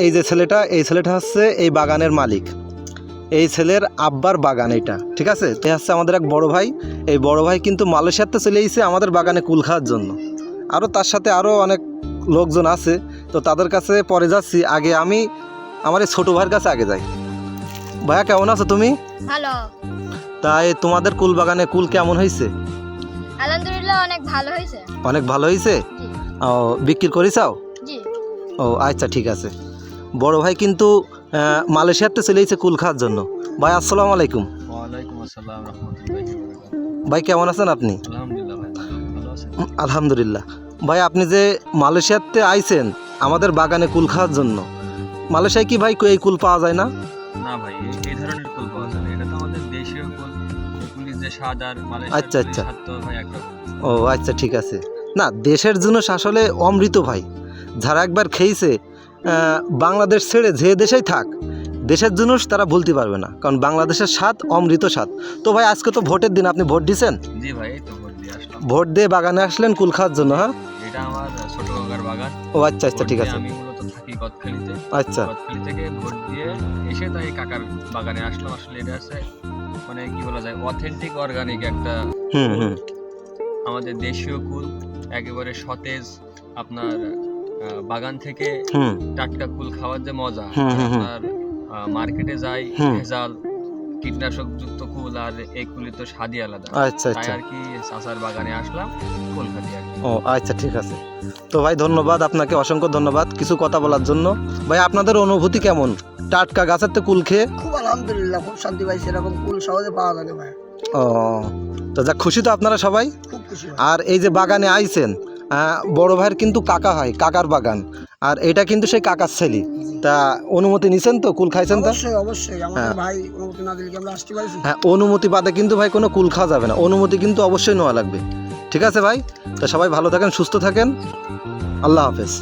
এই যে ছেলেটা, এই ছেলেটা হচ্ছে এই বাগানের মালিক, এই ছেলের আব্বার বাগান এটা, ঠিক আছে। এ হচ্ছে আমাদের এক বড় ভাই। এই বড় ভাই কিন্তু মালয়েশিয়াতে চলে এসেছে আমাদের বাগানে কুল খাওয়ার জন্য। আরও তার সাথে আরও অনেক লোকজন আছে, তো তাদের কাছে পরে যাচ্ছি। আগে আমি আমার এই ছোটো ভাইয়ের কাছে আগে যাই। ভাইয়া কেমন আছো তুমি? ভালো। তাই তোমাদের কুল বাগানে কুল কেমন হয়েছে? আলহামদুলিল্লাহ অনেক ভালো হয়েছে। অনেক ভালো হয়েছে। জি ও, বিক্রি করেছাও? জি। ও আচ্ছা, ঠিক আছে। বড় ভাই কিন্তু মালয়েশিয়াতে চলে এসেছে কুল খাওয়ার জন্য। ভাই আসসালামু আলাইকুম। ওয়ালাইকুম আসসালাম রাহমাতুল্লাহি ওয়া বারাকাতুহু। ভাই কেমন আছেন আপনি? আলহামদুলিল্লাহ ভাই, ভালো আছেন? আলহামদুলিল্লাহ। ভাই আপনি যে মালয়েশিয়াতে আইছেন আমাদের বাগানে কুল খাওয়ার জন্য, মালয়েশিয়ায় কি ভাই এই কুল পাওয়া যায় না? না ভাই, এই ধরনের কুল পাওয়া যায় না। এটা তো আমাদের দেশীয় কুল। কুলের যে স্বাদ আর আচ্ছা, মালয়েশিয়ার আচ্ছা। কুলের স্বাদ তো ভাই একরকম। ও আচ্ছা, ঠিক আছে। না, দেশের জিনিস আসলে অমৃত ভাই। যারা একবার খেয়েছে, বাংলাদেশ ছেড়ে যে দেশেই থাক, দেশের জিনিস তারা ভুলতে পারবে না, কারণ বাংলাদেশের স্বাদ অমৃত স্বাদ। তো ভাই আজকে তো ভোটের দিন, আপনি ভোট দিয়েছেন? জি ভাই, এই তো ভোট দিয়ে আসলাম। ভোট দিয়ে বাগানে আসলেন কুল খাওয়ার জন্য? হ্যাঁ, এটা আমার ছোট কাকার বাগান। ও আচ্ছা, আচ্ছা, ভোট ঠিক দিয়ে আছে। আমি মূলত থাকি গদখালিতে। আচ্ছা, গদখালি থেকে ভোট দিয়ে এসে তাই কাকার বাগানে আসলাম। আসলে এটা আছে মানে কি বলা যায়, অথেন্টিক অর্গানিক একটা হুম হুম আমাদের দেশীয় কুল, একেবারে সতেজ। আপনার বাগান থেকে হুম টাটকা কুল খাওয়ার যে মজা, হুম, হুম, হুম। আপনার মার্কেটে যাই হুম। ভেজাল কীটনাশক যুক্ত কুল, আর এই কুলের তো স্বাদই আলাদা। আচ্ছা, তাই আচ্ছা। আর কি চাচার বাগানে আসলাম কুল খাতে আর কি। ও আচ্ছা, ঠিক আছে। তো ভাই ধন্যবাদ আপনাকে, অসংখ্য ধন্যবাদ কিছু কথা বলার জন্য। ভাই আপনাদের অনুভূতি কেমন টাটকা গাছের তো কুল খেয়ে? খুব আলহামদুলিল্লাহ, খুব শান্তি পাইছি। এরকম কুল সহজে পাওয়া যায় না ভাই। ও, তো যাক, খুশি তো আপনারা সবাই? খুব খুশি ভাই। আর এই যে বাগানে আইছেন, বড় ভাইয়ের কিন্তু কাকা হয়, কাকার বাগান, আর এটা কিন্তু সেই কাকার ছেলে। তা অনুমতি নিছেন তো, কুল খাইছেন তো? অবশ্যই অবশ্যই, আমাদের হ্যাঁ। ভাই অনুমতি না দিলে কি আমরা আসতে পারছি? হ্যাঁ, অনুমতি বাদে কিন্তু ভাই কোনো কুল খাওয়া যাবে না, অনুমতি কিন্তু অবশ্যই নেওয়া লাগবে। ঠিক আছে ভাই, তো সবাই ভালো থাকেন, সুস্থ থাকেন, আল্লাহ হাফেজ।